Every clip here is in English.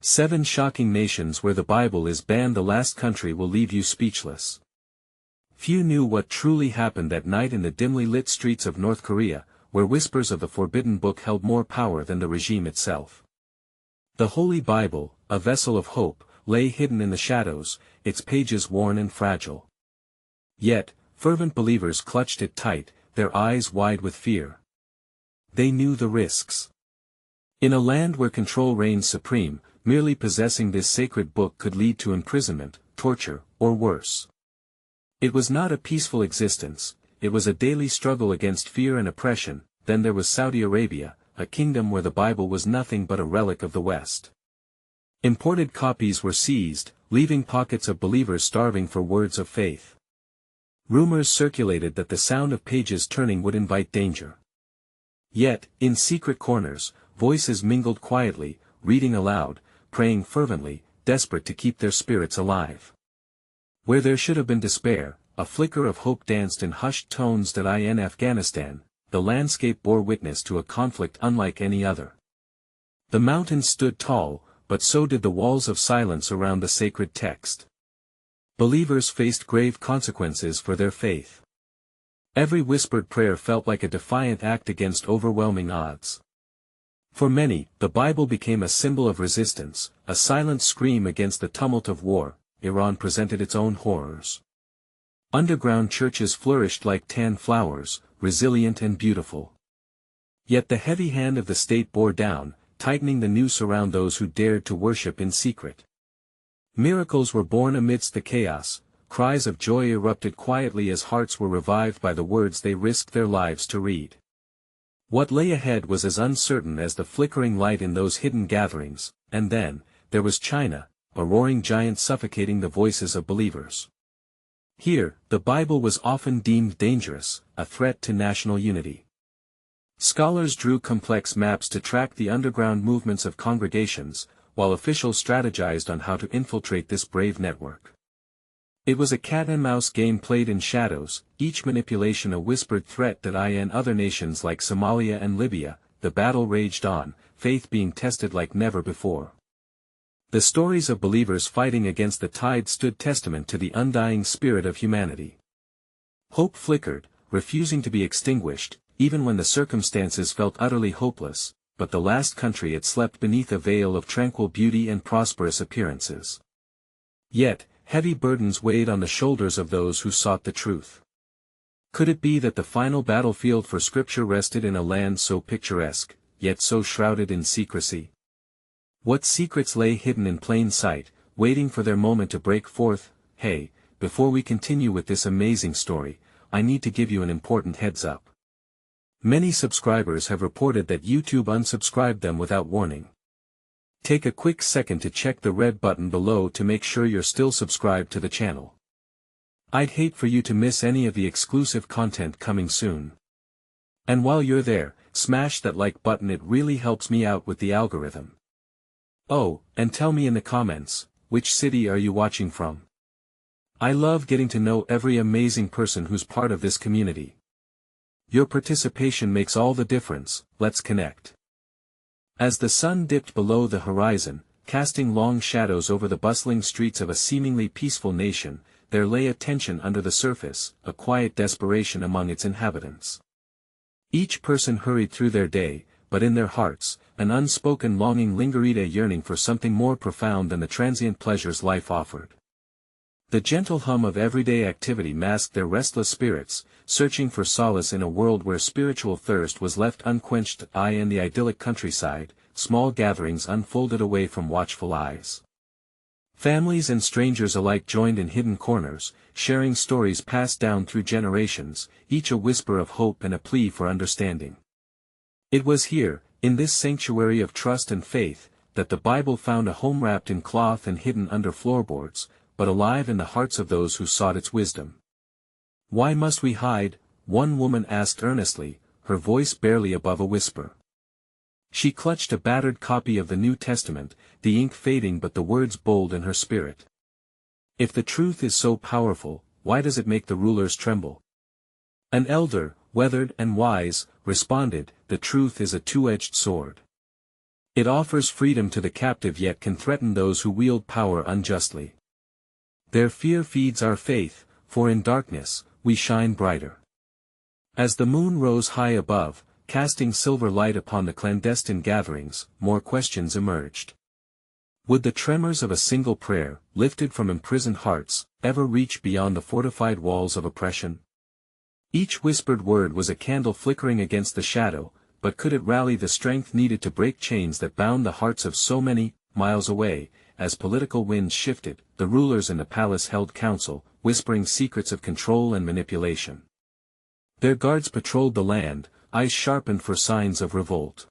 7 shocking nations where the Bible is banned. The last country will leave you speechless. Few knew what truly happened that night in the dimly lit streets of North Korea, where whispers of the forbidden book held more power than the regime itself. The Holy Bible, a vessel of hope, lay hidden in the shadows, its pages worn and fragile. Yet, fervent believers clutched it tight, their eyes wide with fear. They knew the risks. In a land where control reigns supreme, merely possessing this sacred book could lead to imprisonment, torture, or worse. It was not a peaceful existence, it was a daily struggle against fear and oppression. Then there was Saudi Arabia, a kingdom where the Bible was nothing but a relic of the West. Imported copies were seized, leaving pockets of believers starving for words of faith. Rumors circulated that the sound of pages turning would invite danger. Yet, in secret corners, voices mingled quietly, reading aloud, praying fervently, desperate to keep their spirits alive. Where there should have been despair, a flicker of hope danced in hushed tones. In Afghanistan, the landscape bore witness to a conflict unlike any other. The mountains stood tall, but so did the walls of silence around the sacred text. Believers faced grave consequences for their faith. Every whispered prayer felt like a defiant act against overwhelming odds. For many, the Bible became a symbol of resistance, a silent scream against the tumult of war. Iran presented its own horrors. Underground churches flourished like tan flowers, resilient and beautiful. Yet the heavy hand of the state bore down, tightening the noose around those who dared to worship in secret. Miracles were born amidst the chaos, cries of joy erupted quietly as hearts were revived by the words they risked their lives to read. What lay ahead was as uncertain as the flickering light in those hidden gatherings, and then, there was China, a roaring giant suffocating the voices of believers. Here, the Bible was often deemed dangerous, a threat to national unity. Scholars drew complex maps to track the underground movements of congregations, while officials strategized on how to infiltrate this brave network. It was a cat-and-mouse game played in shadows, each manipulation a whispered threat. In other nations like Somalia and Libya, the battle raged on, faith being tested like never before. The stories of believers fighting against the tide stood testament to the undying spirit of humanity. Hope flickered, refusing to be extinguished, even when the circumstances felt utterly hopeless, but the last country it slept beneath a veil of tranquil beauty and prosperous appearances. Yet, heavy burdens weighed on the shoulders of those who sought the truth. Could it be that the final battlefield for Scripture rested in a land so picturesque, yet so shrouded in secrecy? What secrets lay hidden in plain sight, waiting for their moment to break forth? Hey, before we continue with this amazing story, I need to give you an important heads up. Many subscribers have reported that YouTube unsubscribed them without warning. Take a quick second to check the red button below to make sure you're still subscribed to the channel. I'd hate for you to miss any of the exclusive content coming soon. And while you're there, smash that like button, it really helps me out with the algorithm. Oh, and tell me in the comments, which city are you watching from? I love getting to know every amazing person who's part of this community. Your participation makes all the difference. Let's connect. As the sun dipped below the horizon, casting long shadows over the bustling streets of a seemingly peaceful nation, there lay a tension under the surface, a quiet desperation among its inhabitants. Each person hurried through their day, but in their hearts, an unspoken longing lingered, a yearning for something more profound than the transient pleasures life offered. The gentle hum of everyday activity masked their restless spirits, searching for solace in a world where spiritual thirst was left unquenched. In the idyllic countryside, small gatherings unfolded away from watchful eyes. Families and strangers alike joined in hidden corners, sharing stories passed down through generations, each a whisper of hope and a plea for understanding. It was here, in this sanctuary of trust and faith, that the Bible found a home, wrapped in cloth and hidden under floorboards, but alive in the hearts of those who sought its wisdom. Why must we hide? One woman asked earnestly, her voice barely above a whisper. She clutched a battered copy of the New Testament, the ink fading but the words bold in her spirit. If the truth is so powerful, why does it make the rulers tremble? An elder, weathered and wise, responded, the truth is a two-edged sword. It offers freedom to the captive yet can threaten those who wield power unjustly. Their fear feeds our faith, for in darkness, we shine brighter. As the moon rose high above, casting silver light upon the clandestine gatherings, more questions emerged. Would the tremors of a single prayer, lifted from imprisoned hearts, ever reach beyond the fortified walls of oppression? Each whispered word was a candle flickering against the shadow, but could it rally the strength needed to break chains that bound the hearts of so many? Miles away, as political winds shifted, the rulers in the palace held council, whispering secrets of control and manipulation. Their guards patrolled the land, eyes sharpened for signs of revolt.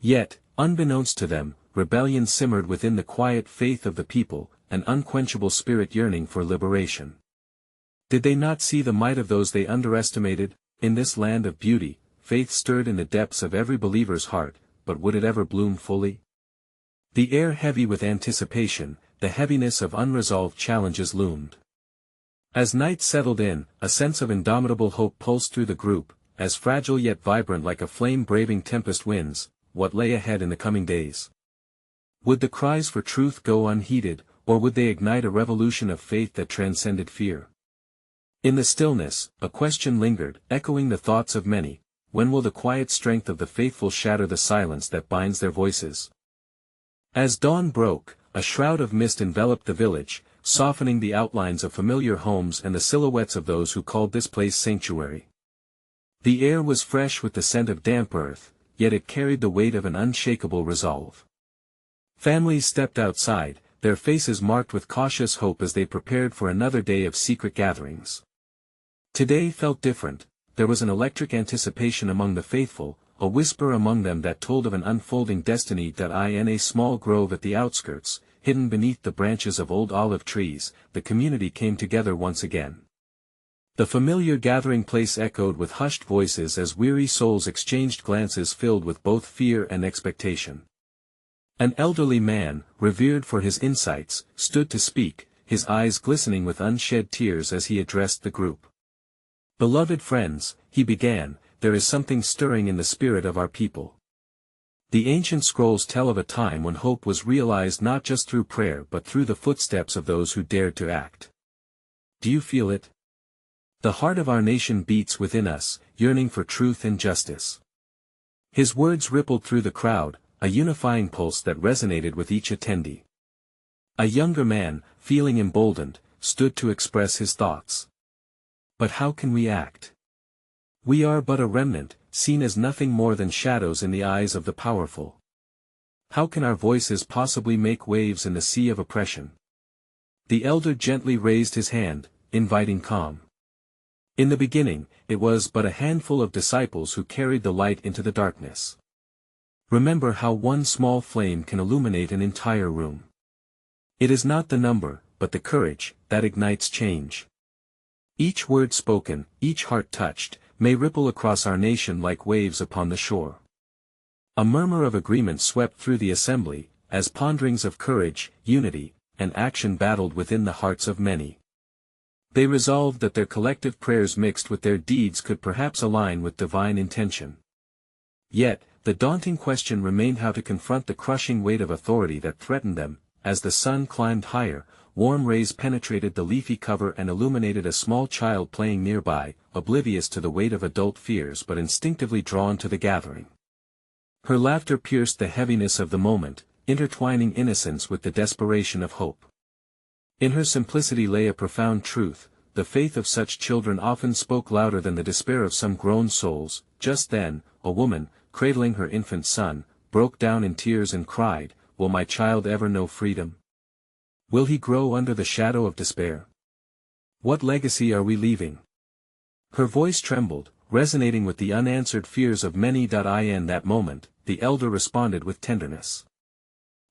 Yet, unbeknownst to them, rebellion simmered within the quiet faith of the people, an unquenchable spirit yearning for liberation. Did they not see the might of those they underestimated? In this land of beauty, faith stirred in the depths of every believer's heart, but would it ever bloom fully? The air heavy with anticipation, the heaviness of unresolved challenges loomed. As night settled in, a sense of indomitable hope pulsed through the group, as fragile yet vibrant like a flame braving tempest winds. What lay ahead in the coming days? Would the cries for truth go unheeded, or would they ignite a revolution of faith that transcended fear? In the stillness, a question lingered, echoing the thoughts of many. When will the quiet strength of the faithful shatter the silence that binds their voices? As dawn broke, a shroud of mist enveloped the village, softening the outlines of familiar homes and the silhouettes of those who called this place sanctuary. The air was fresh with the scent of damp earth, yet it carried the weight of an unshakable resolve. Families stepped outside, their faces marked with cautious hope as they prepared for another day of secret gatherings. Today felt different. There was an electric anticipation among the faithful, a whisper among them that told of an unfolding destiny. In a small grove at the outskirts, hidden beneath the branches of old olive trees, the community came together once again. The familiar gathering place echoed with hushed voices as weary souls exchanged glances filled with both fear and expectation. An elderly man, revered for his insights, stood to speak, his eyes glistening with unshed tears as he addressed the group. "Beloved friends," he began, "there is something stirring in the spirit of our people. The ancient scrolls tell of a time when hope was realized not just through prayer but through the footsteps of those who dared to act. Do you feel it? The heart of our nation beats within us, yearning for truth and justice." His words rippled through the crowd, a unifying pulse that resonated with each attendee. A younger man, feeling emboldened, stood to express his thoughts. "But how can we act? We are but a remnant, seen as nothing more than shadows in the eyes of the powerful. How can our voices possibly make waves in the sea of oppression?" The elder gently raised his hand, inviting calm. In the beginning, it was but a handful of disciples who carried the light into the darkness. Remember how one small flame can illuminate an entire room. It is not the number, but the courage, that ignites change. Each word spoken, each heart touched, may ripple across our nation like waves upon the shore. A murmur of agreement swept through the assembly, as ponderings of courage, unity, and action battled within the hearts of many. They resolved that their collective prayers mixed with their deeds could perhaps align with divine intention. Yet, the daunting question remained how to confront the crushing weight of authority that threatened them. As the sun climbed higher, warm rays penetrated the leafy cover and illuminated a small child playing nearby, oblivious to the weight of adult fears but instinctively drawn to the gathering. Her laughter pierced the heaviness of the moment, intertwining innocence with the desperation of hope. In her simplicity lay a profound truth: the faith of such children often spoke louder than the despair of some grown souls. Just then, a woman, cradling her infant son, broke down in tears and cried, "Will my child ever know freedom? Will he grow under the shadow of despair? What legacy are we leaving?" Her voice trembled, resonating with the unanswered fears of many. In that moment, the elder responded with tenderness.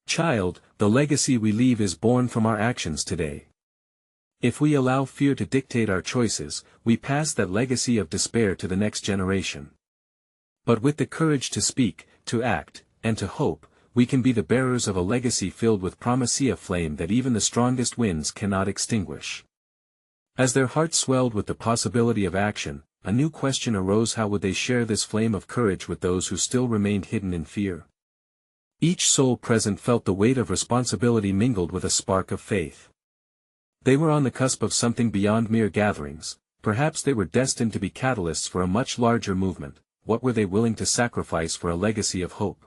"Child, the legacy we leave is born from our actions today. If we allow fear to dictate our choices, we pass that legacy of despair to the next generation. But with the courage to speak, to act, and to hope, we can be the bearers of a legacy filled with promise, a flame that even the strongest winds cannot extinguish." As their hearts swelled with the possibility of action, a new question arose: how would they share this flame of courage with those who still remained hidden in fear? Each soul present felt the weight of responsibility mingled with a spark of faith. They were on the cusp of something beyond mere gatherings. Perhaps they were destined to be catalysts for a much larger movement. What were they willing to sacrifice for a legacy of hope?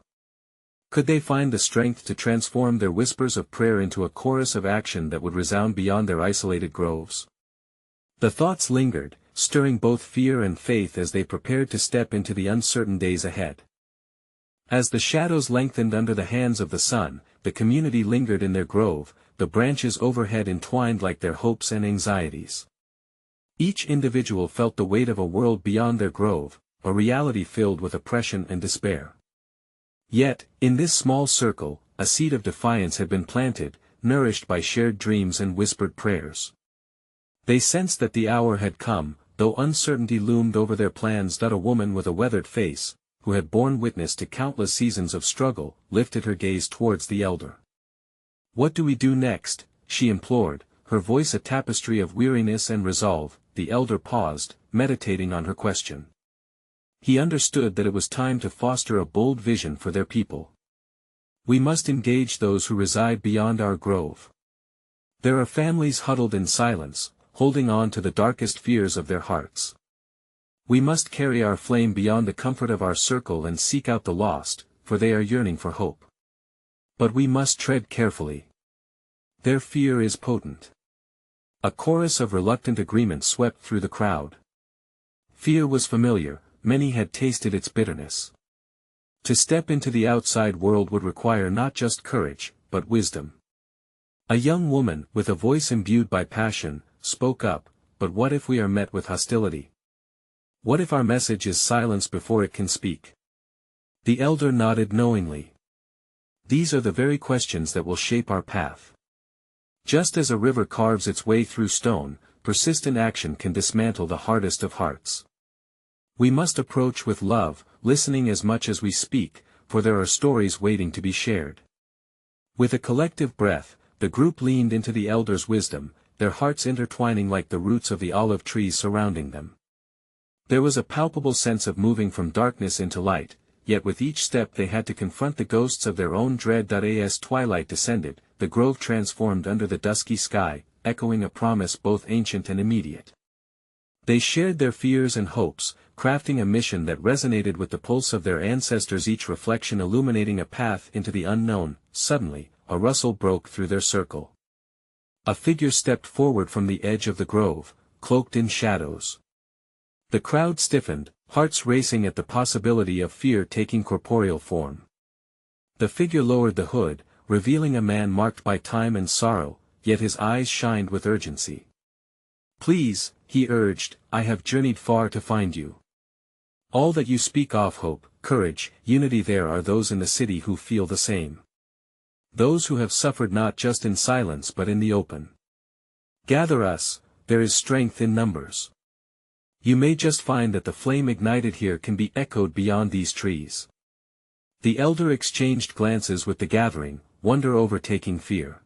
Could they find the strength to transform their whispers of prayer into a chorus of action that would resound beyond their isolated groves? The thoughts lingered, stirring both fear and faith as they prepared to step into the uncertain days ahead. As the shadows lengthened under the hands of the sun, the community lingered in their grove, the branches overhead entwined like their hopes and anxieties. Each individual felt the weight of a world beyond their grove, a reality filled with oppression and despair. Yet, in this small circle, a seed of defiance had been planted, nourished by shared dreams and whispered prayers. They sensed that the hour had come, though uncertainty loomed over their plans. A woman with a weathered face, who had borne witness to countless seasons of struggle, lifted her gaze towards the elder. "What do we do next?" she implored, her voice a tapestry of weariness and resolve. The elder paused, meditating on her question. He understood that it was time to foster a bold vision for their people. "We must engage those who reside beyond our grove. There are families huddled in silence, holding on to the darkest fears of their hearts. We must carry our flame beyond the comfort of our circle and seek out the lost, for they are yearning for hope. But we must tread carefully. Their fear is potent." A chorus of reluctant agreement swept through the crowd. Fear was familiar, many had tasted its bitterness. To step into the outside world would require not just courage, but wisdom. A young woman, with a voice imbued by passion, spoke up, "But what if we are met with hostility? What if our message is silenced before it can speak?" The elder nodded knowingly. "These are the very questions that will shape our path. Just as a river carves its way through stone, persistent action can dismantle the hardest of hearts. We must approach with love, listening as much as we speak, for there are stories waiting to be shared." With a collective breath, the group leaned into the elder's wisdom, their hearts intertwining like the roots of the olive trees surrounding them. There was a palpable sense of moving from darkness into light, yet with each step they had to confront the ghosts of their own dread. As twilight descended, the grove transformed under the dusky sky, echoing a promise both ancient and immediate. They shared their fears and hopes, crafting a mission that resonated with the pulse of their ancestors, each reflection illuminating a path into the unknown. Suddenly, a rustle broke through their circle. A figure stepped forward from the edge of the grove, cloaked in shadows. The crowd stiffened, hearts racing at the possibility of fear taking corporeal form. The figure lowered the hood, revealing a man marked by time and sorrow, yet his eyes shined with urgency. "Please," he urged, "I have journeyed far to find you. All that you speak of, hope, courage, unity, there are those in the city who feel the same. Those who have suffered not just in silence but in the open. Gather us, there is strength in numbers. You may just find that the flame ignited here can be echoed beyond these trees." The elder exchanged glances with the gathering, wonder overtaking fear.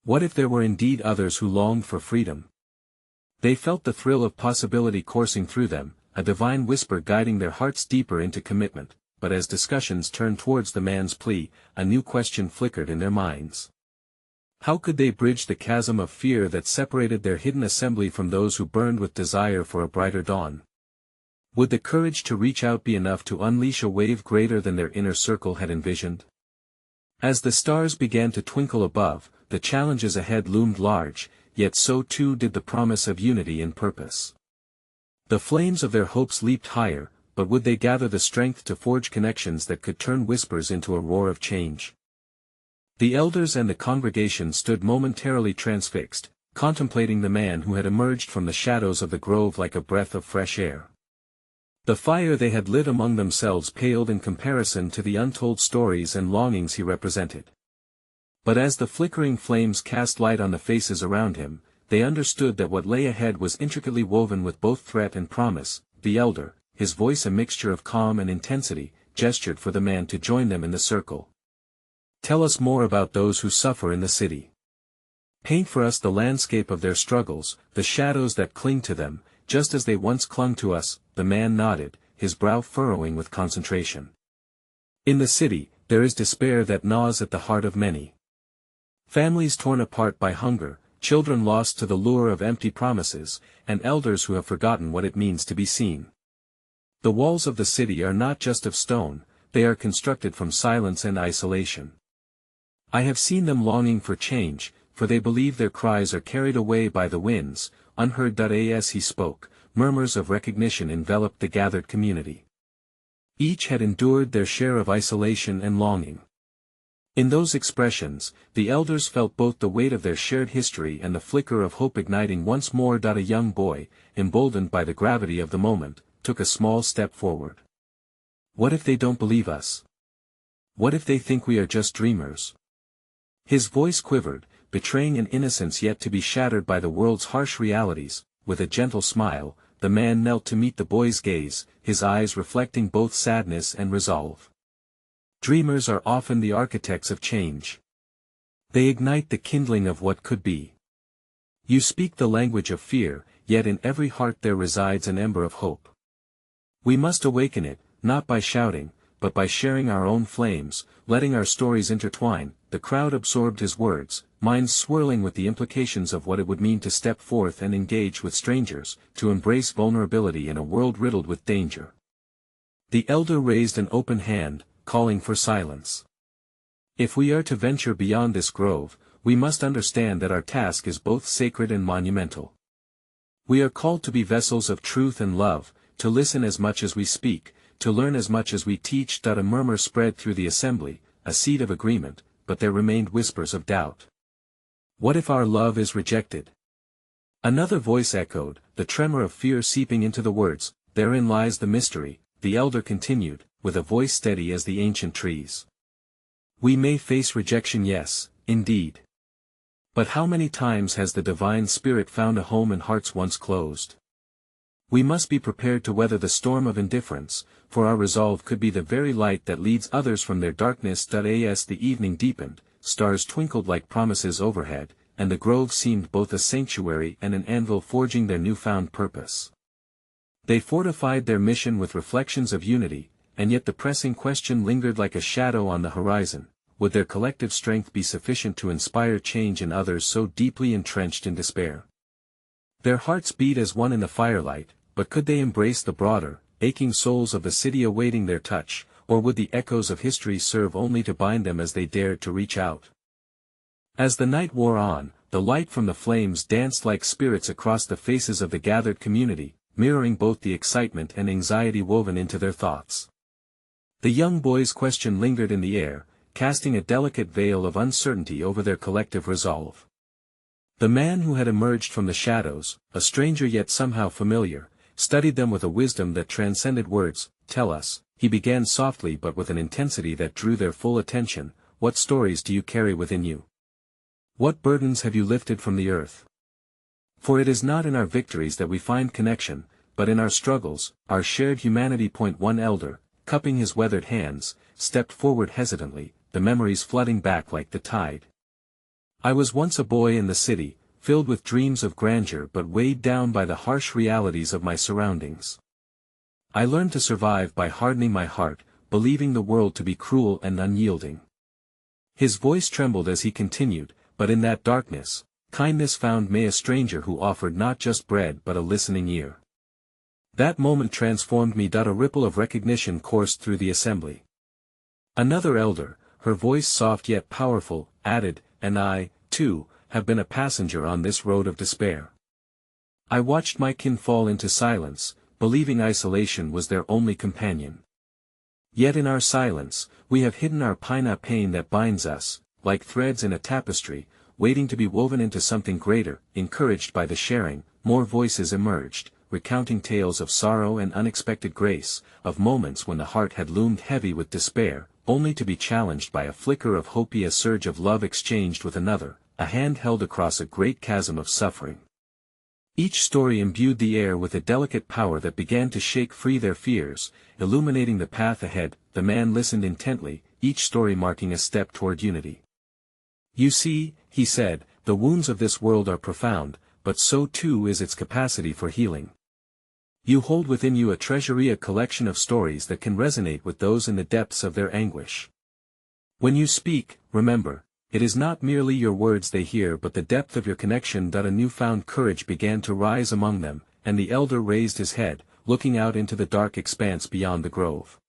What if there were indeed others who longed for freedom? They felt the thrill of possibility coursing through them, a divine whisper guiding their hearts deeper into commitment. But as discussions turned towards the man's plea, a new question flickered in their minds. How could they bridge the chasm of fear that separated their hidden assembly from those who burned with desire for a brighter dawn? Would the courage to reach out be enough to unleash a wave greater than their inner circle had envisioned? As the stars began to twinkle above, the challenges ahead loomed large, yet so too did the promise of unity in purpose. The flames of their hopes leaped higher, but would they gather the strength to forge connections that could turn whispers into a roar of change? The elders and the congregation stood momentarily transfixed, contemplating the man who had emerged from the shadows of the grove like a breath of fresh air. The fire they had lit among themselves paled in comparison to the untold stories and longings he represented. But as the flickering flames cast light on the faces around him, they understood that what lay ahead was intricately woven with both threat and promise. The elder, his voice a mixture of calm and intensity, gestured for the man to join them in the circle. "Tell us more about those who suffer in the city. Paint for us the landscape of their struggles, the shadows that cling to them, just as they once clung to us." The man nodded, his brow furrowing with concentration. "In the city, there is despair that gnaws at the heart of many. Families torn apart by hunger, children lost to the lure of empty promises, and elders who have forgotten what it means to be seen. The walls of the city are not just of stone, they are constructed from silence and isolation. I have seen them longing for change, for they believe their cries are carried away by the winds, unheard. As he spoke, murmurs of recognition enveloped the gathered community. Each had endured their share of isolation and longing. In those expressions, the elders felt both the weight of their shared history and the flicker of hope igniting once more. A young boy, emboldened by the gravity of the moment, took a small step forward. What if they don't believe us? What if they think we are just dreamers? His voice quivered, betraying an innocence yet to be shattered by the world's harsh realities. With a gentle smile, the man knelt to meet the boy's gaze, his eyes reflecting both sadness and resolve. Dreamers are often the architects of change. They ignite the kindling of what could be. You speak the language of fear, yet in every heart there resides an ember of hope. We must awaken it, not by shouting, but by sharing our own flames, letting our stories intertwine. The crowd absorbed his words, minds swirling with the implications of what it would mean to step forth and engage with strangers, to embrace vulnerability in a world riddled with danger. The elder raised an open hand, calling for silence. If we are to venture beyond this grove, we must understand that our task is both sacred and monumental. We are called to be vessels of truth and love, to listen as much as we speak, to learn as much as we teach. A murmur spread through the assembly, a seed of agreement, but there remained whispers of doubt. What if our love is rejected? Another voice echoed, the tremor of fear seeping into the words. Therein lies the mystery, the elder continued, with a voice steady as the ancient trees. We may face rejection, yes, indeed. But how many times has the divine spirit found a home in hearts once closed? We must be prepared to weather the storm of indifference, for our resolve could be the very light that leads others from their darkness. As the evening deepened, stars twinkled like promises overhead, and the grove seemed both a sanctuary and an anvil forging their newfound purpose. They fortified their mission with reflections of unity, and yet the pressing question lingered like a shadow on the horizon: would their collective strength be sufficient to inspire change in others so deeply entrenched in despair? Their hearts beat as one in the firelight, but could they embrace the broader, aching souls of the city awaiting their touch, or would the echoes of history serve only to bind them as they dared to reach out? As the night wore on, the light from the flames danced like spirits across the faces of the gathered community, mirroring both the excitement and anxiety woven into their thoughts. The young boy's question lingered in the air, casting a delicate veil of uncertainty over their collective resolve. The man who had emerged from the shadows, a stranger yet somehow familiar, studied them with a wisdom that transcended words. Tell us, he began softly but with an intensity that drew their full attention, what stories do you carry within you? What burdens have you lifted from the earth? For it is not in our victories that we find connection, but in our struggles, our shared humanity. One elder, cupping his weathered hands, stepped forward hesitantly, the memories flooding back like the tide. I was once a boy in the city, filled with dreams of grandeur but weighed down by the harsh realities of my surroundings. I learned to survive by hardening my heart, believing the world to be cruel and unyielding. His voice trembled as he continued, but in that darkness, kindness found me, a stranger who offered not just bread but a listening ear. That moment transformed me. A ripple of recognition coursed through the assembly. Another elder, her voice soft yet powerful, added, and I, too, have been a passenger on this road of despair. I watched my kin fall into silence, believing isolation was their only companion. Yet in our silence, we have hidden our pain that binds us, like threads in a tapestry, waiting to be woven into something greater. Encouraged by the sharing, more voices emerged, recounting tales of sorrow and unexpected grace, of moments when the heart had loomed heavy with despair, only to be challenged by a flicker of hope, a surge of love exchanged with another, a hand held across a great chasm of suffering. Each story imbued the air with a delicate power that began to shake free their fears, illuminating the path ahead. The man listened intently, each story marking a step toward unity. You see, he said, the wounds of this world are profound, but so too is its capacity for healing. You hold within you a treasury, a collection of stories that can resonate with those in the depths of their anguish. When you speak, remember, it is not merely your words they hear but the depth of your connection. A newfound courage began to rise among them, and the elder raised his head, looking out into the dark expanse beyond the grove.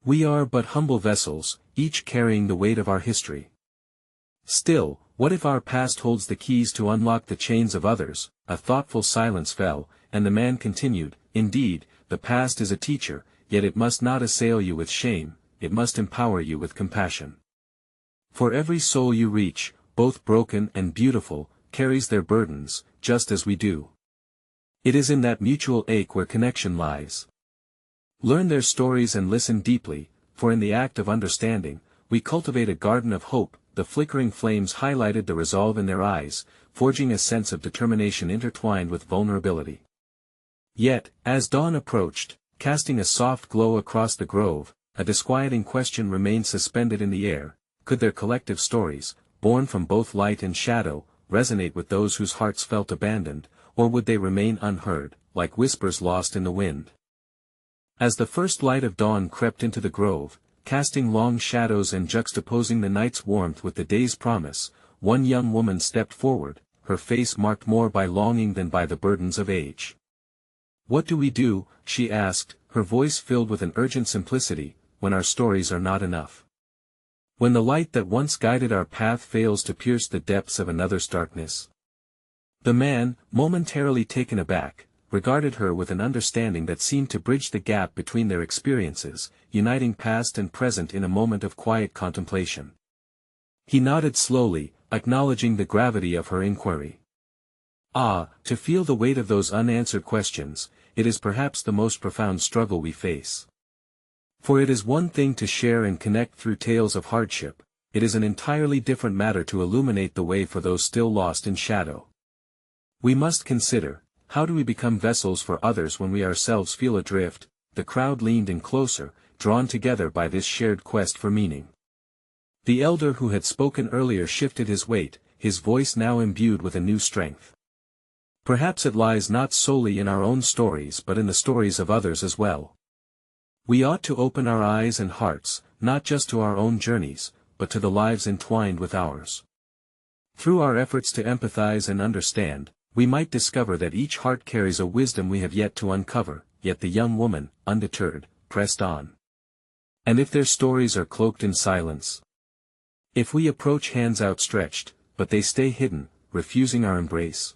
We are but humble vessels, each carrying the weight of our history. Still, what if our past holds the keys to unlock the chains of others? A thoughtful silence fell, and the man continued, indeed, the past is a teacher, yet it must not assail you with shame, it must empower you with compassion. For every soul you reach, both broken and beautiful, carries their burdens, just as we do. It is in that mutual ache where connection lies. Learn their stories and listen deeply, for in the act of understanding, we cultivate a garden of hope. The flickering flames highlighted the resolve in their eyes, forging a sense of determination intertwined with vulnerability. Yet, as dawn approached, casting a soft glow across the grove, a disquieting question remained suspended in the air: could their collective stories, born from both light and shadow, resonate with those whose hearts felt abandoned, or would they remain unheard, like whispers lost in the wind? As the first light of dawn crept into the grove, casting long shadows and juxtaposing the night's warmth with the day's promise, one young woman stepped forward, her face marked more by longing than by the burdens of age. "What do we do?" she asked, her voice filled with an urgent simplicity, "when our stories are not enough? When the light that once guided our path fails to pierce the depths of another's darkness?" The man, momentarily taken aback, regarded her with an understanding that seemed to bridge the gap between their experiences, uniting past and present in a moment of quiet contemplation. He nodded slowly, acknowledging the gravity of her inquiry. Ah, to feel the weight of those unanswered questions, it is perhaps the most profound struggle we face. For it is one thing to share and connect through tales of hardship, it is an entirely different matter to illuminate the way for those still lost in shadow. We must consider, how do we become vessels for others when we ourselves feel adrift? The crowd leaned in closer, drawn together by this shared quest for meaning. The elder who had spoken earlier shifted his weight, his voice now imbued with a new strength. Perhaps it lies not solely in our own stories but in the stories of others as well. We ought to open our eyes and hearts, not just to our own journeys, but to the lives entwined with ours. Through our efforts to empathize and understand, we might discover that each heart carries a wisdom we have yet to uncover. Yet the young woman, undeterred, pressed on. And if their stories are cloaked in silence? If we approach hands outstretched, but they stay hidden, refusing our embrace?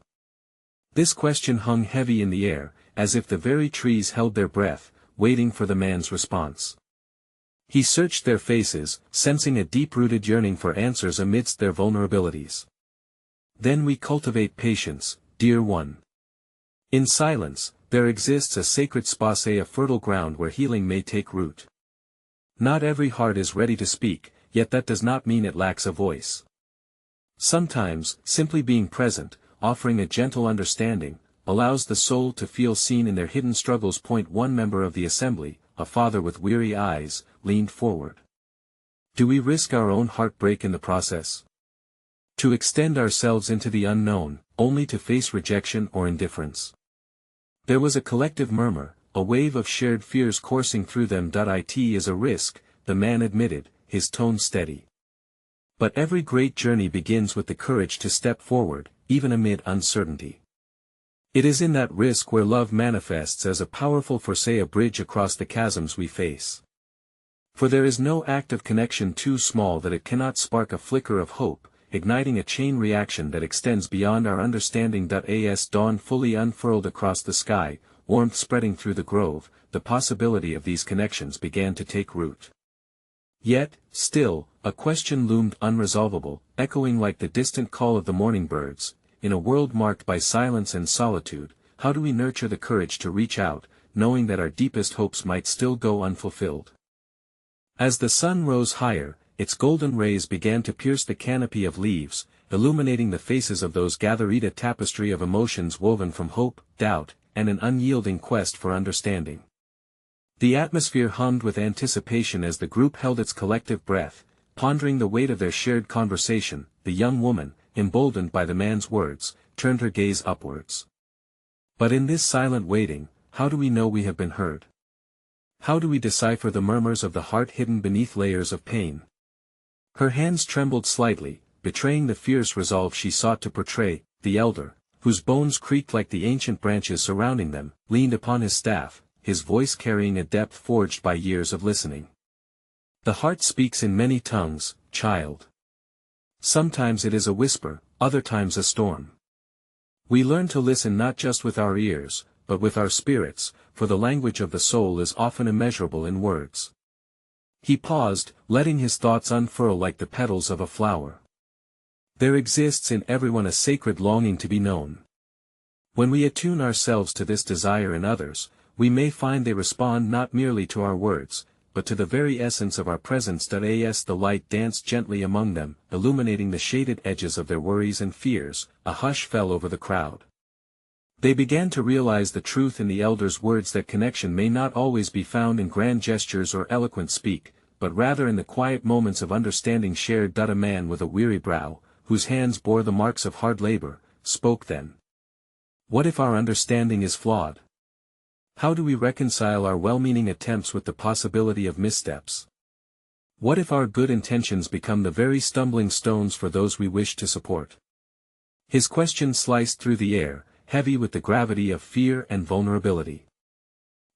This question hung heavy in the air, as if the very trees held their breath, waiting for the man's response. He searched their faces, sensing a deep-rooted yearning for answers amidst their vulnerabilities. "Then we cultivate patience, dear one. In silence, there exists a sacred space, a fertile ground where healing may take root. Not every heart is ready to speak, yet that does not mean it lacks a voice. Sometimes, simply being present, offering a gentle understanding, allows the soul to feel seen in their hidden struggles." One member of the assembly, a father with weary eyes, leaned forward. "Do we risk our own heartbreak in the process? To extend ourselves into the unknown, only to face rejection or indifference?" There was a collective murmur, a wave of shared fears coursing through them. "It is a risk," the man admitted, his tone steady. "But every great journey begins with the courage to step forward, even amid uncertainty. It is in that risk where love manifests as a powerful force, a bridge across the chasms we face. For there is no act of connection too small that it cannot spark a flicker of hope, igniting a chain reaction that extends beyond our understanding." As dawn fully unfurled across the sky, warmth spreading through the grove, the possibility of these connections began to take root. Yet, still, a question loomed unresolvable, echoing like the distant call of the morning birds. In a world marked by silence and solitude, how do we nurture the courage to reach out, knowing that our deepest hopes might still go unfulfilled? As the sun rose higher, its golden rays began to pierce the canopy of leaves, illuminating the faces of those gathered, a tapestry of emotions woven from hope, doubt, and an unyielding quest for understanding. The atmosphere hummed with anticipation as the group held its collective breath, pondering the weight of their shared conversation. The young woman, emboldened by the man's words, turned her gaze upwards. "But in this silent waiting, how do we know we have been heard? How do we decipher the murmurs of the heart hidden beneath layers of pain? Her hands trembled slightly, betraying the fierce resolve she sought to portray. The elder, whose bones creaked like the ancient branches surrounding them, leaned upon his staff, his voice carrying a depth forged by years of listening. The heart speaks in many tongues, child. Sometimes it is a whisper, other times a storm. We learn to listen not just with our ears, but with our spirits, for the language of the soul is often immeasurable in words. He paused, letting his thoughts unfurl like the petals of a flower. There exists in everyone a sacred longing to be known. When we attune ourselves to this desire in others, we may find they respond not merely to our words, but to the very essence of our presence. As the light danced gently among them, illuminating the shaded edges of their worries and fears, a hush fell over the crowd. They began to realize the truth in the elder's words, that connection may not always be found in grand gestures or eloquent speech, but rather in the quiet moments of understanding shared. A man with a weary brow, whose hands bore the marks of hard labor, spoke then. What if our understanding is flawed? How do we reconcile our well-meaning attempts with the possibility of missteps? What if our good intentions become the very stumbling stones for those we wish to support? His question sliced through the air, heavy with the gravity of fear and vulnerability.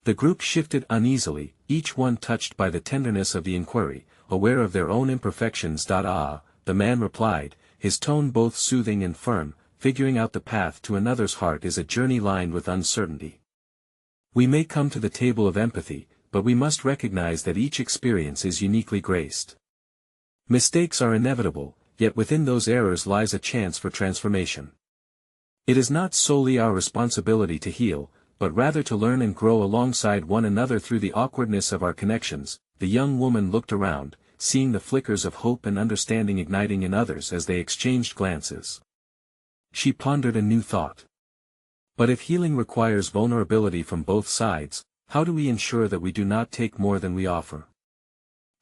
The group shifted uneasily, each one touched by the tenderness of the inquiry, aware of their own imperfections. The man replied, his tone both soothing and firm, figuring out the path to another's heart is a journey lined with uncertainty. We may come to the table of empathy, but we must recognize that each experience is uniquely graced. Mistakes are inevitable, yet within those errors lies a chance for transformation. It is not solely our responsibility to heal, but rather to learn and grow alongside one another through the awkwardness of our connections. The young woman looked around, seeing the flickers of hope and understanding igniting in others as they exchanged glances. She pondered a new thought. But if healing requires vulnerability from both sides, how do we ensure that we do not take more than we offer?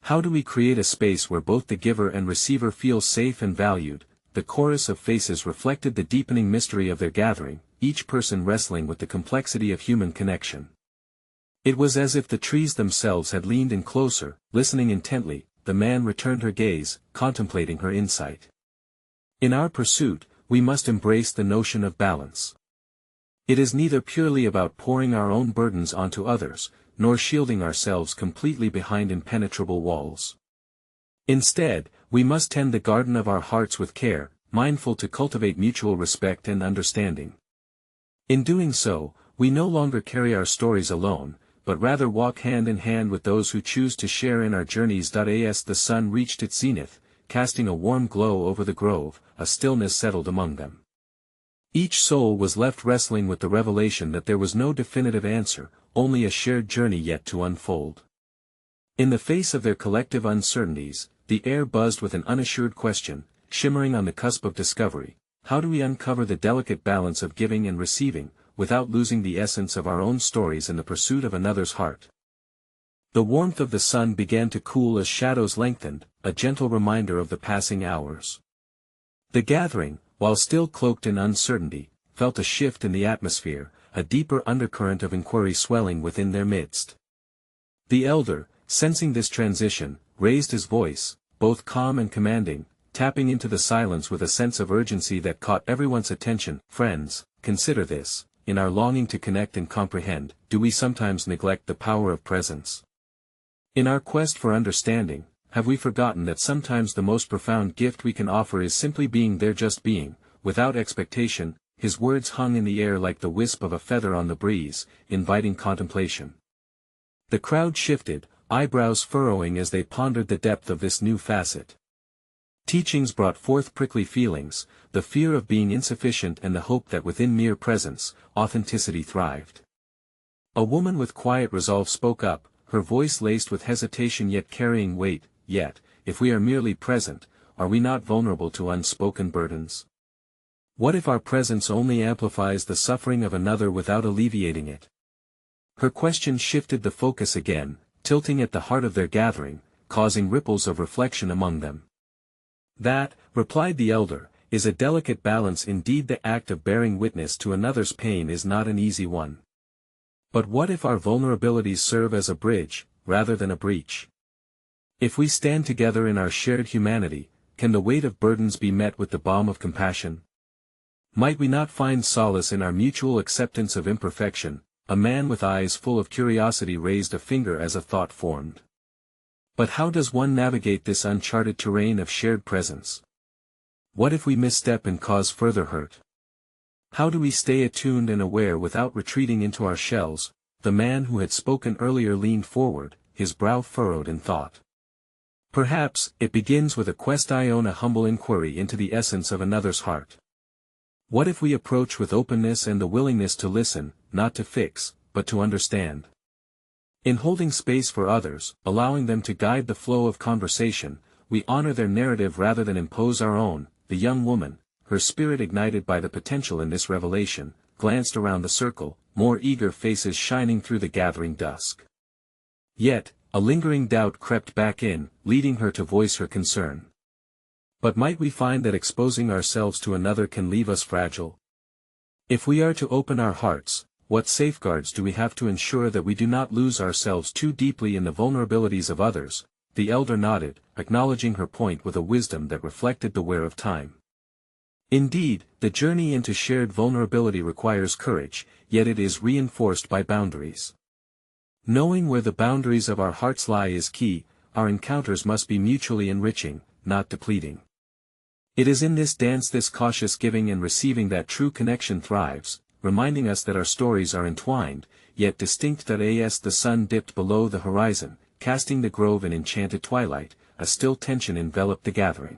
How do we create a space where both the giver and receiver feel safe and valued? The chorus of faces reflected the deepening mystery of their gathering, each person wrestling with the complexity of human connection. It was as if the trees themselves had leaned in closer, listening intently. The man returned her gaze, contemplating her insight. In our pursuit, we must embrace the notion of balance. It is neither purely about pouring our own burdens onto others, nor shielding ourselves completely behind impenetrable walls. Instead, we must tend the garden of our hearts with care, mindful to cultivate mutual respect and understanding. In doing so, we no longer carry our stories alone, but rather walk hand in hand with those who choose to share in our journeys. As the sun reached its zenith, casting a warm glow over the grove, a stillness settled among them. Each soul was left wrestling with the revelation that there was no definitive answer, only a shared journey yet to unfold. In the face of their collective uncertainties, the air buzzed with an unassured question, shimmering on the cusp of discovery. How do we uncover the delicate balance of giving and receiving, without losing the essence of our own stories in the pursuit of another's heart? The warmth of the sun began to cool as shadows lengthened, a gentle reminder of the passing hours. The gathering, while still cloaked in uncertainty, felt a shift in the atmosphere, a deeper undercurrent of inquiry swelling within their midst. The elder, sensing this transition, raised his voice, both calm and commanding, tapping into the silence with a sense of urgency that caught everyone's attention. Friends, consider this. In our longing to connect and comprehend, do we sometimes neglect the power of presence? In our quest for understanding, have we forgotten that sometimes the most profound gift we can offer is simply being there, just being, without expectation? His words hung in the air like the wisp of a feather on the breeze, inviting contemplation. The crowd shifted, eyebrows furrowing as they pondered the depth of this new facet. Teachings brought forth prickly feelings, the fear of being insufficient and the hope that within mere presence, authenticity thrived. A woman with quiet resolve spoke up, her voice laced with hesitation yet carrying weight. Yet, if we are merely present, are we not vulnerable to unspoken burdens? What if our presence only amplifies the suffering of another without alleviating it? Her question shifted the focus again, tilting at the heart of their gathering, causing ripples of reflection among them. That, replied the elder, is a delicate balance indeed. The act of bearing witness to another's pain is not an easy one. But what if our vulnerabilities serve as a bridge, rather than a breach? If we stand together in our shared humanity, can the weight of burdens be met with the balm of compassion? Might we not find solace in our mutual acceptance of imperfection? A man with eyes full of curiosity raised a finger as a thought formed. But how does one navigate this uncharted terrain of shared presence? What if we misstep and cause further hurt? How do we stay attuned and aware without retreating into our shells? The man who had spoken earlier leaned forward, his brow furrowed in thought. Perhaps, it begins with a humble inquiry into the essence of another's heart. What if we approach with openness and the willingness to listen, not to fix, but to understand? In holding space for others, allowing them to guide the flow of conversation, we honor their narrative rather than impose our own. The young woman, her spirit ignited by the potential in this revelation, glanced around the circle, more eager faces shining through the gathering dusk. Yet, a lingering doubt crept back in, leading her to voice her concern. But might we find that exposing ourselves to another can leave us fragile? If we are to open our hearts, what safeguards do we have to ensure that we do not lose ourselves too deeply in the vulnerabilities of others? The elder nodded, acknowledging her point with a wisdom that reflected the wear of time. Indeed, the journey into shared vulnerability requires courage, yet it is reinforced by boundaries. Knowing where the boundaries of our hearts lie is key. Our encounters must be mutually enriching, not depleting. It is in this dance, this cautious giving and receiving, that true connection thrives, reminding us that our stories are entwined, yet distinct. As the sun dipped below the horizon, casting the grove in enchanted twilight, a still tension enveloped the gathering.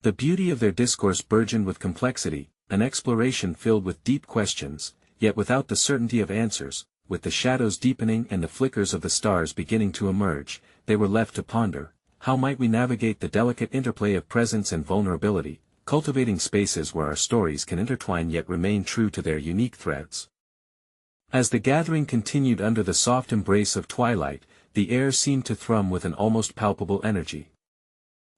The beauty of their discourse burgeoned with complexity, an exploration filled with deep questions, yet without the certainty of answers. With the shadows deepening and the flickers of the stars beginning to emerge, they were left to ponder. How might we navigate the delicate interplay of presence and vulnerability, cultivating spaces where our stories can intertwine yet remain true to their unique threads? As the gathering continued under the soft embrace of twilight, the air seemed to thrum with an almost palpable energy.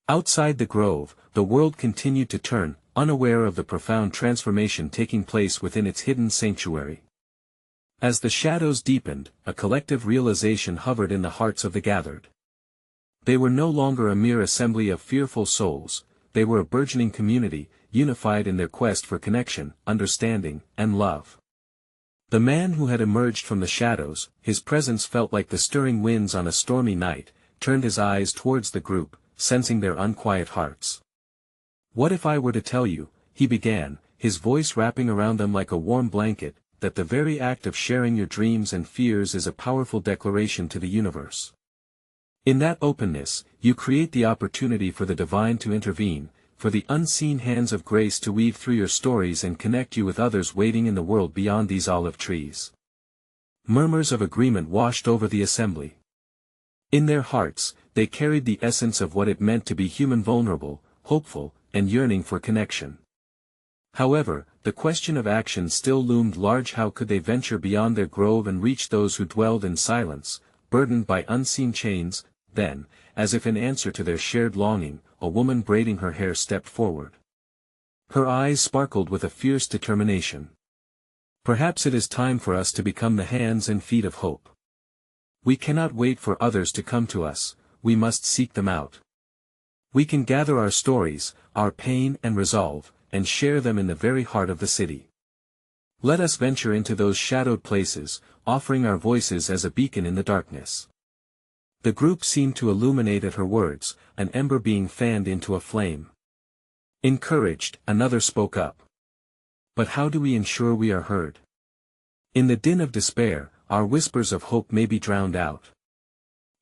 Outside the grove, the world continued to turn, unaware of the profound transformation taking place within its hidden sanctuary. As the shadows deepened, a collective realization hovered in the hearts of the gathered. They were no longer a mere assembly of fearful souls, they were a burgeoning community, unified in their quest for connection, understanding, and love. The man who had emerged from the shadows, his presence felt like the stirring winds on a stormy night, turned his eyes towards the group, sensing their unquiet hearts. "What if I were to tell you," he began, his voice wrapping around them like a warm blanket, "that the very act of sharing your dreams and fears is a powerful declaration to the universe? In that openness, you create the opportunity for the divine to intervene, for the unseen hands of grace to weave through your stories and connect you with others waiting in the world beyond these olive trees." Murmurs of agreement washed over the assembly. In their hearts, they carried the essence of what it meant to be human, vulnerable, hopeful, and yearning for connection. However, the question of action still loomed large. How could they venture beyond their grove and reach those who dwelled in silence, burdened by unseen chains? Then, as if in answer to their shared longing, a woman braiding her hair stepped forward. Her eyes sparkled with a fierce determination. "Perhaps it is time for us to become the hands and feet of hope. We cannot wait for others to come to us, we must seek them out. We can gather our stories, our pain and resolve, and share them in the very heart of the city. Let us venture into those shadowed places, offering our voices as a beacon in the darkness." The group seemed to illuminate at her words, an ember being fanned into a flame. Encouraged, another spoke up. "But how do we ensure we are heard? In the din of despair, our whispers of hope may be drowned out."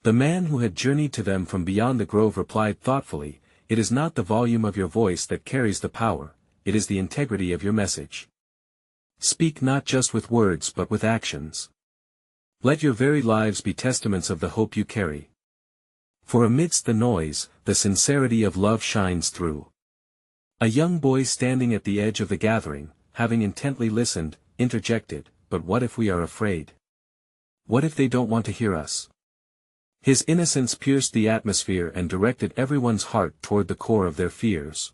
The man who had journeyed to them from beyond the grove replied thoughtfully, "It is not the volume of your voice that carries the power, it is the integrity of your message. Speak not just with words but with actions. Let your very lives be testaments of the hope you carry. For amidst the noise, the sincerity of love shines through." A young boy standing at the edge of the gathering, having intently listened, interjected, "But what if we are afraid? What if they don't want to hear us?" His innocence pierced the atmosphere and directed everyone's heart toward the core of their fears.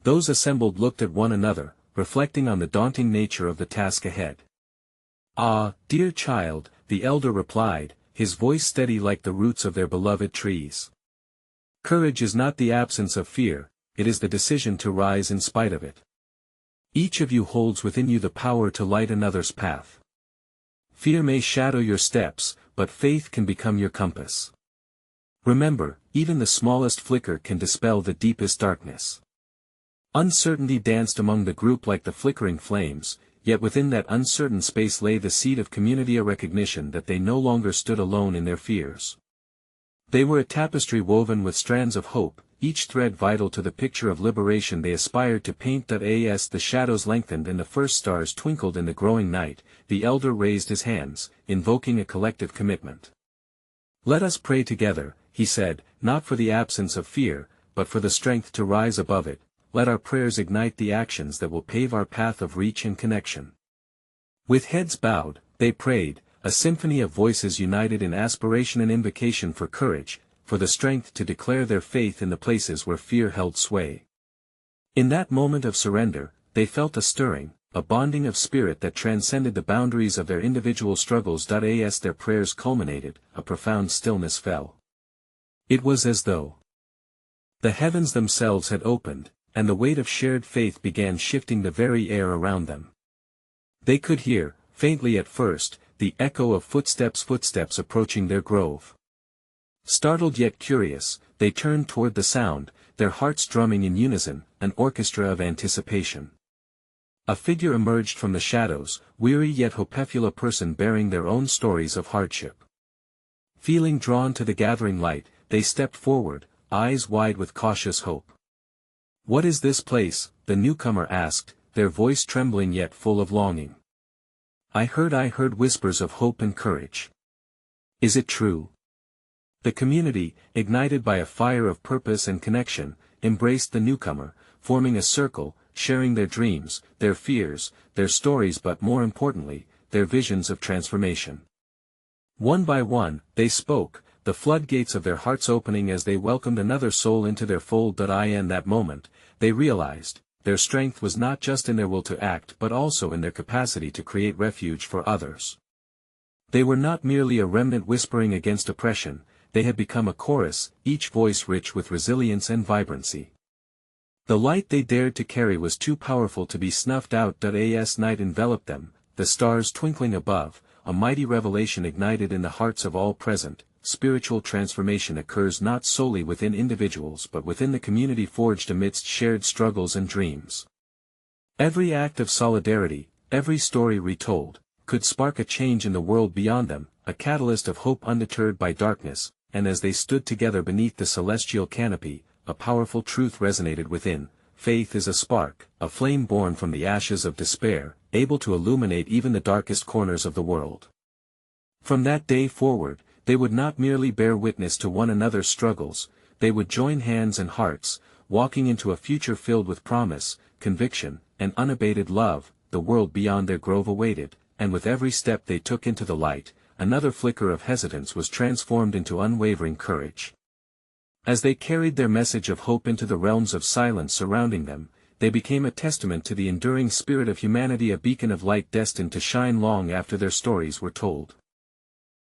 Those assembled looked at one another, reflecting on the daunting nature of the task ahead. "Ah, dear child," the elder replied, his voice steady like the roots of their beloved trees. Courage is not the absence of fear, it is the decision to rise in spite of it. Each of you holds within you the power to light another's path. Fear may shadow your steps, but faith can become your compass. Remember, even the smallest flicker can dispel the deepest darkness. Uncertainty danced among the group like the flickering flames, yet within that uncertain space lay the seed of community, a recognition that they no longer stood alone in their fears. They were a tapestry woven with strands of hope, each thread vital to the picture of liberation they aspired to paint. As the shadows lengthened and the first stars twinkled in the growing night, the elder raised his hands, invoking a collective commitment. "Let us pray together," he said, "not for the absence of fear, but for the strength to rise above it. Let our prayers ignite the actions that will pave our path of reach and connection." With heads bowed, they prayed, a symphony of voices united in aspiration and invocation for courage, for the strength to declare their faith in the places where fear held sway. In that moment of surrender, they felt a stirring, a bonding of spirit that transcended the boundaries of their individual struggles. As their prayers culminated, a profound stillness fell. It was as though the heavens themselves had opened, and the weight of shared faith began shifting the very air around them. They could hear, faintly at first, the echo of footsteps approaching their grove. Startled yet curious, they turned toward the sound, their hearts drumming in unison, an orchestra of anticipation. A figure emerged from the shadows, weary yet hopeful, a person bearing their own stories of hardship. Feeling drawn to the gathering light, they stepped forward, eyes wide with cautious hope. "What is this place?" the newcomer asked, their voice trembling yet full of longing. I heard whispers of hope and courage. Is it true?" The community, ignited by a fire of purpose and connection, embraced the newcomer, forming a circle, sharing their dreams, their fears, their stories, but more importantly, their visions of transformation. One by one, they spoke, the floodgates of their hearts opening as they welcomed another soul into their fold. In that moment, they realized, their strength was not just in their will to act but also in their capacity to create refuge for others. They were not merely a remnant whispering against oppression, they had become a chorus, each voice rich with resilience and vibrancy. The light they dared to carry was too powerful to be snuffed out. As night enveloped them, the stars twinkling above, a mighty revelation ignited in the hearts of all present. Spiritual transformation occurs not solely within individuals but within the community forged amidst shared struggles and dreams. Every act of solidarity, every story retold, could spark a change in the world beyond them, a catalyst of hope undeterred by darkness, and as they stood together beneath the celestial canopy, a powerful truth resonated within: faith is a spark, a flame born from the ashes of despair, able to illuminate even the darkest corners of the world. From that day forward, they would not merely bear witness to one another's struggles, they would join hands and hearts, walking into a future filled with promise, conviction, and unabated love. The world beyond their grove awaited, and with every step they took into the light, another flicker of hesitance was transformed into unwavering courage. As they carried their message of hope into the realms of silence surrounding them, they became a testament to the enduring spirit of humanity, a beacon of light destined to shine long after their stories were told.